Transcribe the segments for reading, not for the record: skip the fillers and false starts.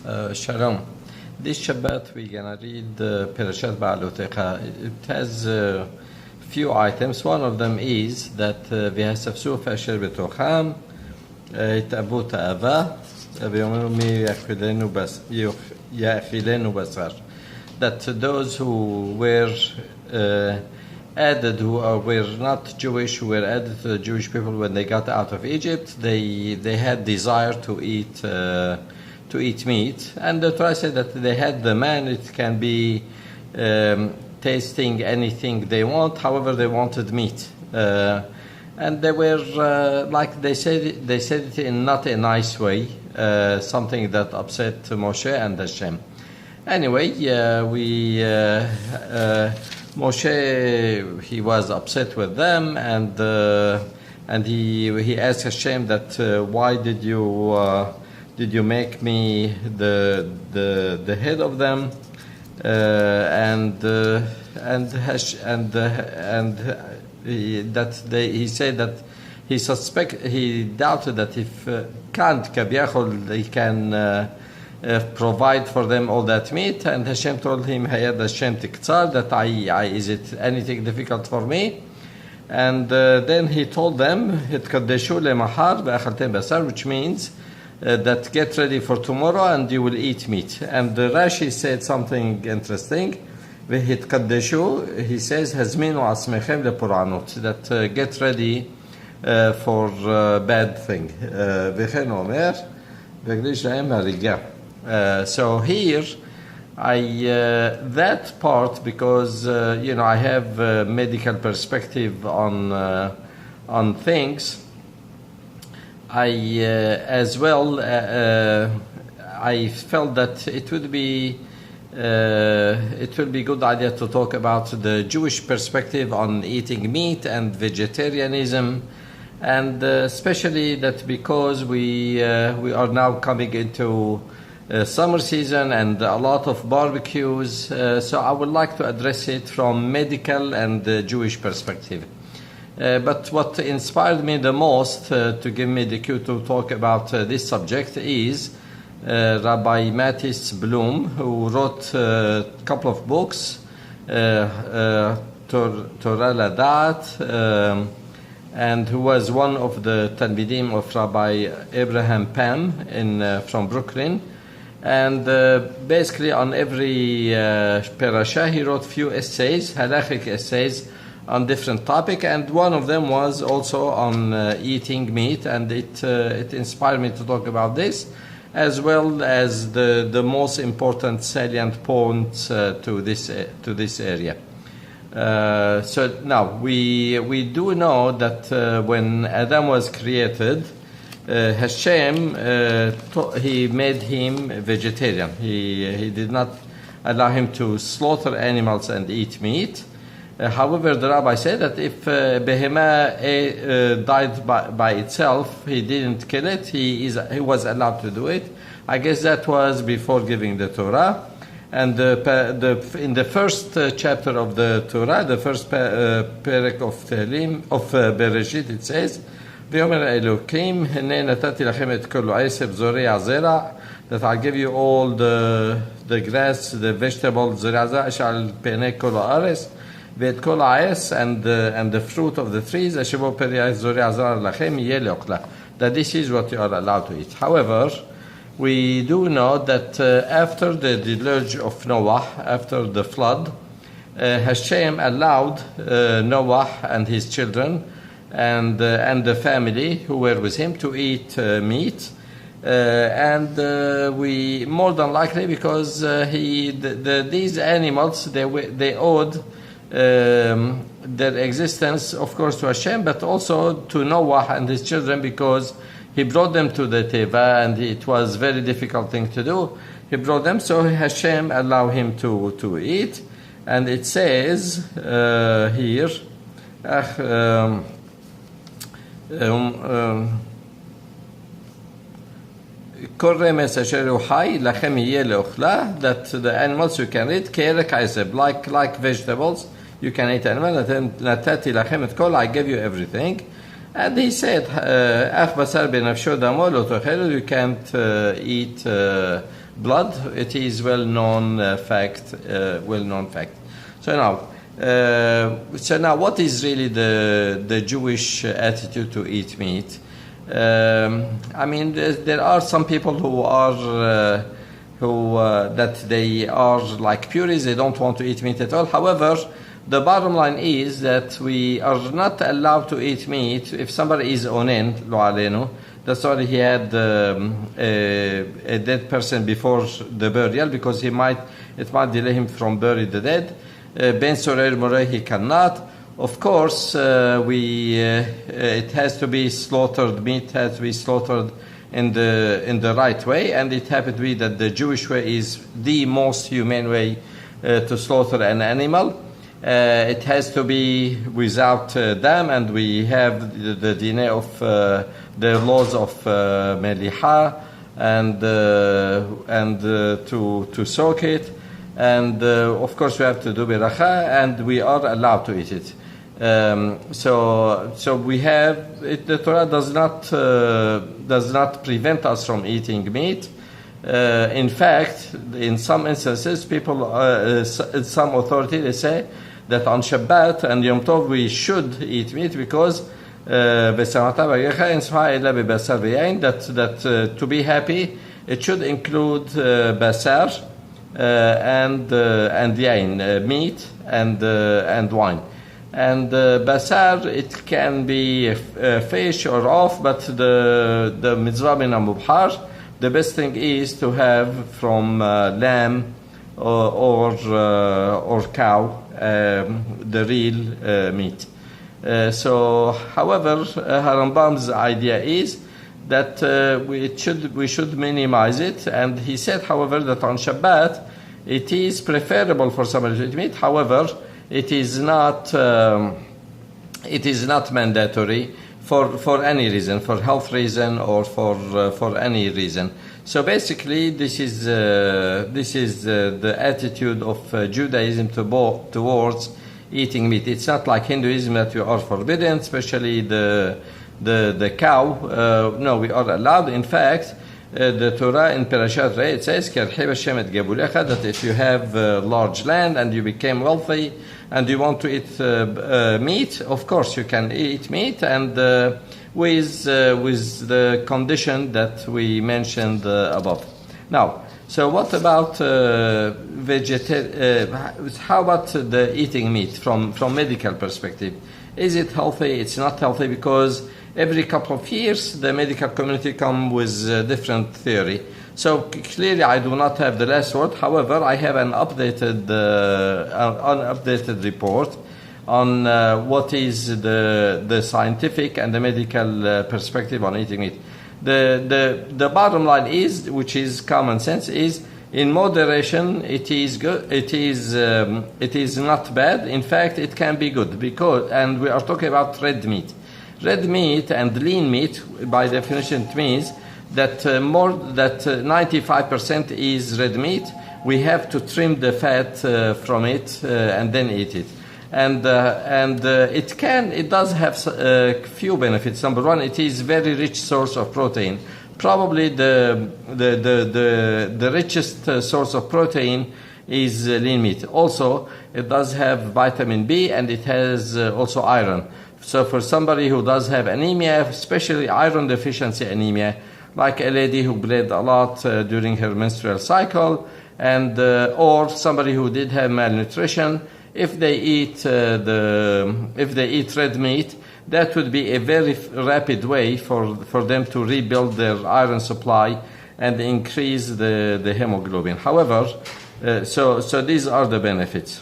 Shalom. This Shabbat we're gonna read Parashat בהעלותך. It has a few items. One of them is that והספסוף אשר בתוכם התאוו תאווה ואומרים מי יאכילנו בשר. That those who were added, who were not Jewish, who were added to the Jewish people when they got out of Egypt, they had desire to eat meat, and the Torah said that they had the man. It can be tasting anything they want, however they wanted meat, and they were like they said it in not a nice way, something that upset Moshe and Hashem. Anyway, Moshe, he was upset with them, and he asked Hashem that why did you make me the head of them, he said that he doubted that if he can provide for them all that meat, and Hashem told him, Hashem tiktzar, that is it anything difficult for me? And then he told them, which means that get ready for tomorrow and you will eat meat. And Rashi said something interesting. He says, that get ready for bad thing. So here, that part, because I have a medical perspective on things. As well, I felt that it would be a good idea to talk about the Jewish perspective on eating meat and vegetarianism, and especially that because we are now coming into summer season and a lot of barbecues, so I would like to address it from medical and Jewish perspective. But what inspired me the most to give me the cue to talk about this subject is Rabbi Mattis Bloom, who wrote a couple of books, Torah Ladat, and who was one of the Talmidim of Rabbi Abraham Pam from Brooklyn. And basically on every parasha he wrote few essays, halachic essays, on different topic, and one of them was also on eating meat, and it inspired me to talk about this, as well as the most important salient points to this area. So now we do know that when Adam was created, Hashem he made him vegetarian. He did not allow him to slaughter animals and eat meat. However, the rabbi said that if behemah died by itself, he didn't kill it, he was allowed to do it. I guess that was before giving the Torah. And in the first chapter of the Torah, the first perek of Tehillim, of Bereshit, it says, V'yomer Elokim, Hene natati lachem et kol esef zorei azera, that I give you all the grass, the vegetables, zorei shal penei kol haaretz, ואת כל העץ and the fruit of the trees אשר בו פרי העץ זורע זרע לכם יהיה לאכלה. That this is what you are allowed to eat. However, we do know that after the deluge of Noah, after the flood, Hashem allowed Noah and his children and the family who were with him to eat meat, and we more than likely because these animals they owed their existence, of course, to Hashem, but also to Noah and his children, because he brought them to the Teva, and it was a very difficult thing to do. He brought them, so Hashem allowed him to eat. And it says here, כל רמס אשר הוא חי, לכם יהיה לאוכלה, that the animals you can eat, כערק עשב, like vegetables, you can eat animal, נתתי לכם את כל, I give you everything. And he said, "Ach basar benafsho damo lo tochelu," you can't eat blood. It is well-known fact. Well-known fact. So now, what is really the Jewish attitude to eat meat? I mean, there are some people who are that they are like purists. They don't want to eat meat at all. However, the bottom line is that we are not allowed to eat meat if somebody is onen, lo alenu. That's why he had a dead person before the burial, because it might delay him from burying the dead. Ben Sorer Moreh, he cannot. Of course, it has to be slaughtered. Meat has to be slaughtered in the right way, and it happened to be that the Jewish way is the most humane way to slaughter an animal. It has to be without dam, and we have the dinah of the laws of meliha, and to soak it, and of course we have to do beracha, and we are allowed to eat it. So we have it, the Torah does not prevent us from eating meat. In fact, in some instances, people, some authority, they say that on Shabbat and Yom Tov we should eat meat, because that to be happy it should include basar and yain, meat and wine. And basar, it can be fish or off, but the mitzvah min mubhar, the best thing is to have from lamb or cow, the real meat. So, however, Harambam's idea is that we should minimize it, and he said, however, that on Shabbat it is preferable for somebody to eat meat. However, it is not mandatory for any reason, for health reason or for any reason. So basically, this is the attitude of Judaism towards eating meat. It's not like Hinduism that you are forbidden, especially the cow. No, we are allowed. In fact, the Torah in Parashat Re'eh, it says that if you have large land and you became wealthy and you want to eat meat, of course you can eat meat, and with the condition that we mentioned above. Now, so what about how about the eating meat from medical perspective? Is it healthy? It's not healthy, because every couple of years the medical community come with a different theory. So clearly I do not have the last word. However, I have an updated report on what is the scientific and the medical perspective on eating meat. The bottom line is, which is common sense, is in moderation it is good. It is not bad. In fact, it can be good, and we are talking about red meat. Red meat and lean meat, by definition, it means that 95% is red meat. We have to trim the fat from it and then eat it. And it does have few benefits. Number one, it is very rich source of protein. Probably the richest source of protein is lean meat. Also, it does have vitamin B, and it has also iron. So for somebody who does have anemia, especially iron deficiency anemia, like a lady who bled a lot during her menstrual cycle, and or somebody who did have malnutrition, if they eat red meat, that would be a very rapid way for them to rebuild their iron supply and increase the hemoglobin. However, so these are the benefits.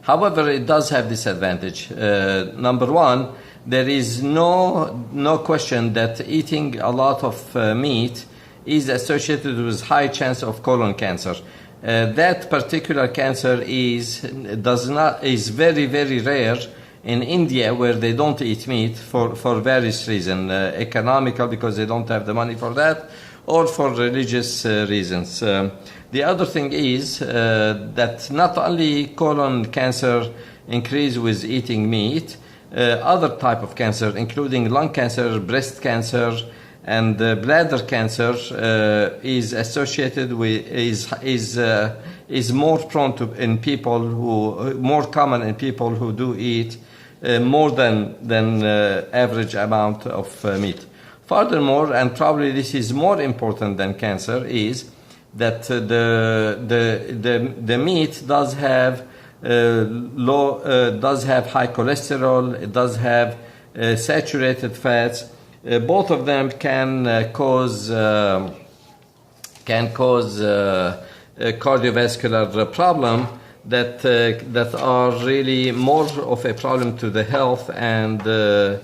However, it does have disadvantage. Number one, there is no question that eating a lot of meat is associated with high chance of colon cancer. That particular cancer is very, very rare in India, where they don't eat meat for various reasons, economical, because they don't have the money for that, or for religious reasons. The other thing is that not only colon cancer increase with eating meat, other type of cancer, including lung cancer, breast cancer, and bladder cancer, is associated with is more prone to in people who more common in people who do eat more than average amount of meat. Furthermore, and probably this is more important than cancer, is that the meat does have does have high cholesterol. It does have saturated fats. Both of them can cause a cardiovascular problem that are really more of a problem to the health and to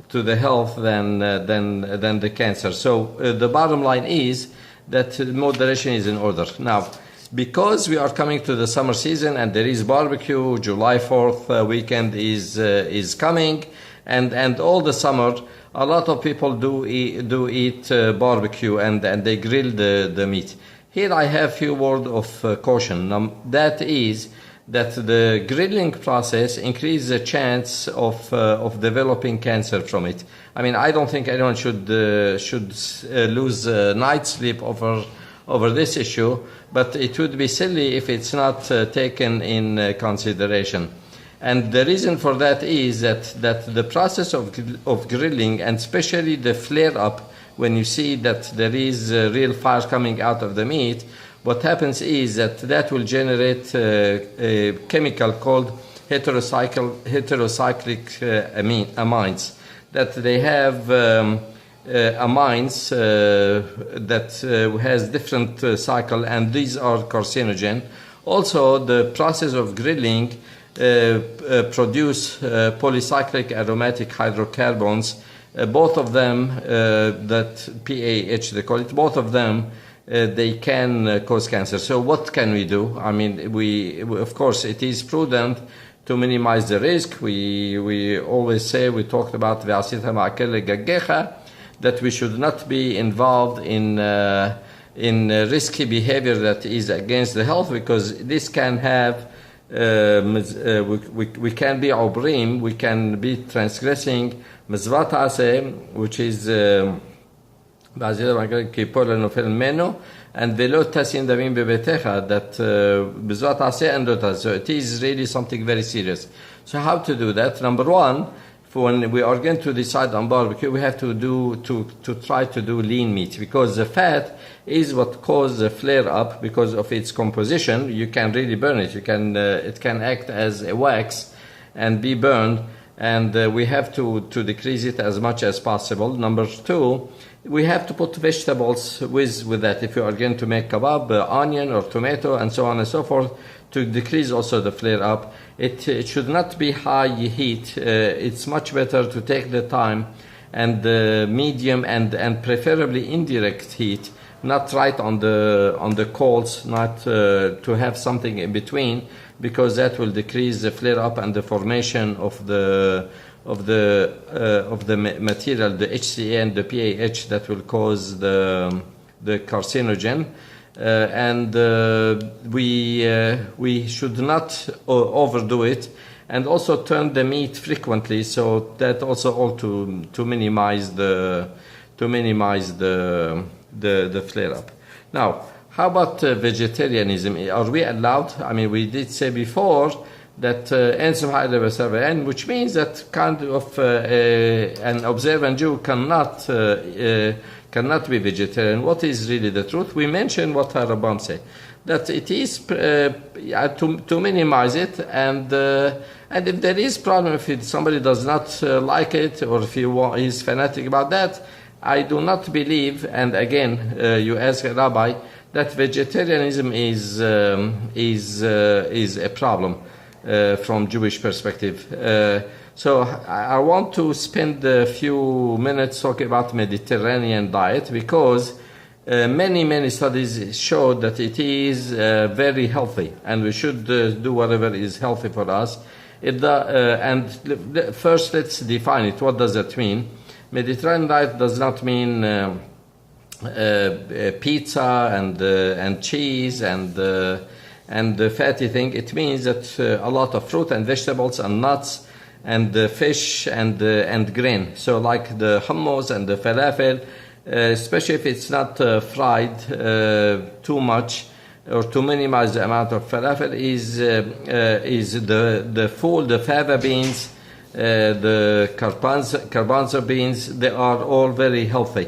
the health than the cancer. So the bottom line is that moderation is in order. Now, because we are coming to the summer season and there is barbecue, July 4th weekend is coming, and all the summer, a lot of people do eat barbecue and they grill the meat. Here I have a few words of caution. That is that the grilling process increases the chance of developing cancer from it. I mean, I don't think anyone should lose night's sleep over this issue, but it would be silly if it's not taken in consideration. And the reason for that is that the process of grilling, and especially the flare-up, when you see that there is real fire coming out of the meat, what happens is that will generate a chemical called heterocyclic amines. That they have amines that has different cycle, and these are carcinogen. Also, the process of grilling produce polycyclic aromatic hydrocarbons. Both of them, that PAH they call it, both of them they can cause cancer. So what can we do? I mean, we of course it is prudent to minimize the risk. We always say, we talked about that we should not be involved in risky behavior that is against the health, because this can have we can be obrim, we can be transgressing מצוות תעשה, which is and ולא תשים דמים בביתך, that מצוות תעשה and לא תעשה. So it is really something very serious. So how to do that? Number one, when we are going to decide on barbecue, we have to try to do lean meat, because the fat is what causes the flare up because of its composition. You can really burn it. It can act as a wax and be burned, and we have to decrease it as much as possible. Number two, we have to put vegetables with that. If you are going to make kebab, onion or tomato and so on and so forth, to decrease also the flare up. It should not be high heat. It's much better to take the time and medium and preferably indirect heat, not right on the coals, not to have something in between, because that will decrease the flare up and the formation of the material, the HCA and the PAH, that will cause the carcinogen. We should not overdo it, and also turn the meat frequently, so that also all to minimize the flare up. Now, how about vegetarianism? Are we allowed? I mean, we did say before that which means that kind of an observant Jew cannot be vegetarian. What is really the truth? We mentioned what Harabam said, that it is to minimize it, and if there is problem, if somebody does not like it, or if he is fanatic about that, I do not believe, and again, you ask a rabbi, that vegetarianism is a problem from Jewish perspective. So I want to spend a few minutes talking about Mediterranean diet, because many studies show that it is very healthy, and we should do whatever is healthy for us. And first, let's define it. What does that mean? Mediterranean diet does not mean pizza and cheese and fatty thing. It means that a lot of fruit and vegetables and nuts fish and grain. So like the hummus and the falafel, especially if it's not fried too much, or to minimize the amount of falafel, is the full, the fava beans, the garbanzo beans. They are all very healthy.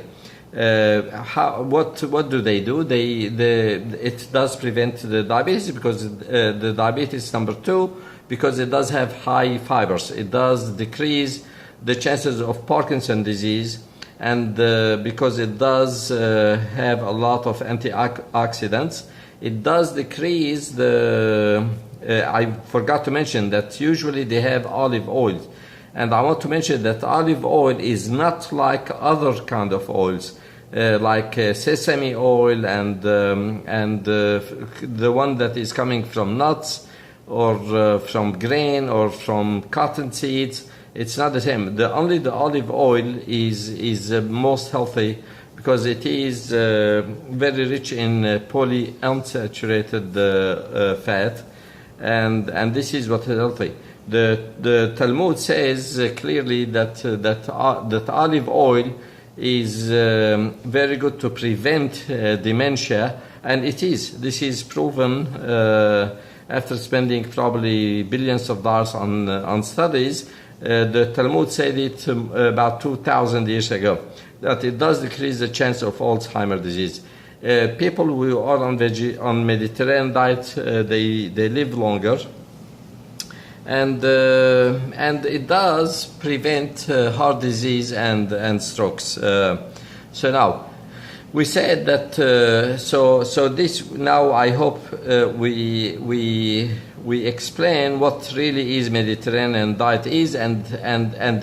What do they do? It does prevent the diabetes, because the diabetes number 2, because it does have high fibers. It does decrease the chances of Parkinson's disease, and because it does have a lot of antioxidants, it does decrease the. I forgot to mention that usually they have olive oil. And I want to mention that olive oil is not like other kind of oils, like sesame oil and the one that is coming from nuts, or from grain, or from cotton seeds. It's not the same. Only the olive oil is most healthy, because it is very rich in polyunsaturated fat, and this is what is healthy. The Talmud says clearly that olive oil is very good to prevent dementia, and it is. This is proven after spending probably billions of dollars on studies. The Talmud said it about 2,000 years ago, that it does decrease the chance of Alzheimer's disease. People who are on Mediterranean diet, they live longer. And it does prevent heart disease and strokes. So now, we said that. So this now, I hope we explain what really is Mediterranean diet is, and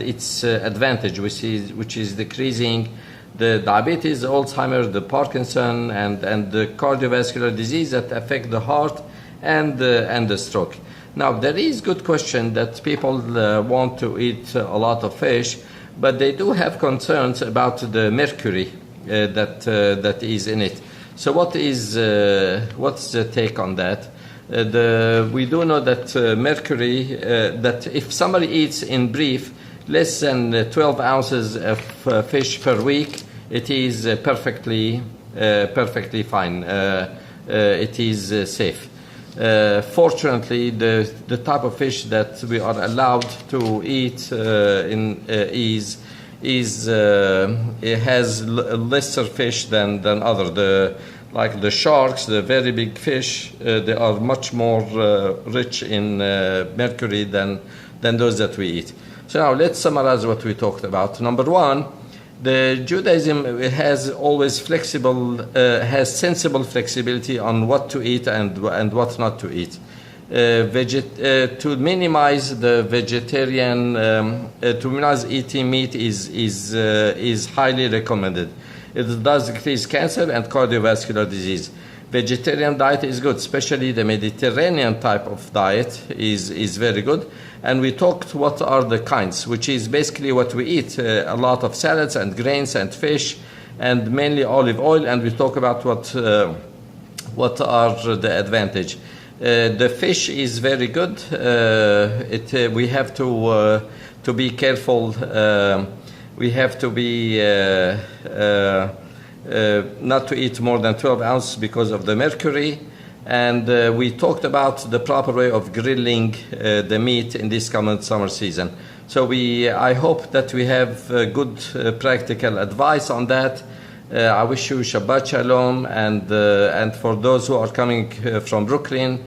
its advantage, which is decreasing the diabetes, Alzheimer's, the Parkinson, and the cardiovascular disease that affect the heart and the stroke. Now, there is good question that people want to eat a lot of fish, but they do have concerns about the mercury that is in it. So what's the take on that? We do know that mercury, that if somebody eats in brief less than 12 ounces of fish per week, it is perfectly fine. It is safe. Fortunately, the type of fish that we are allowed to eat it has lesser fish than other. Like the sharks, the very big fish, they are much more rich in mercury than those that we eat. So now let's summarize what we talked about. Number one, the Judaism has always has sensible flexibility on what to eat and what not to eat. To minimize the vegetarian, to minimize eating meat is highly recommended. It does decrease cancer and cardiovascular disease. Vegetarian diet is good, especially the Mediterranean type of diet is very good. And we talked what are the kinds, which is basically what we eat, a lot of salads and grains and fish, and mainly olive oil. And we talk about what are the advantage. The fish is very good. We have to be careful. We have to be not to eat more than 12 ounces because of the mercury. And we talked about the proper way of grilling the meat in this coming summer season. So I hope that we have good practical advice on that. I wish you Shabbat Shalom, and for those who are coming from Brooklyn,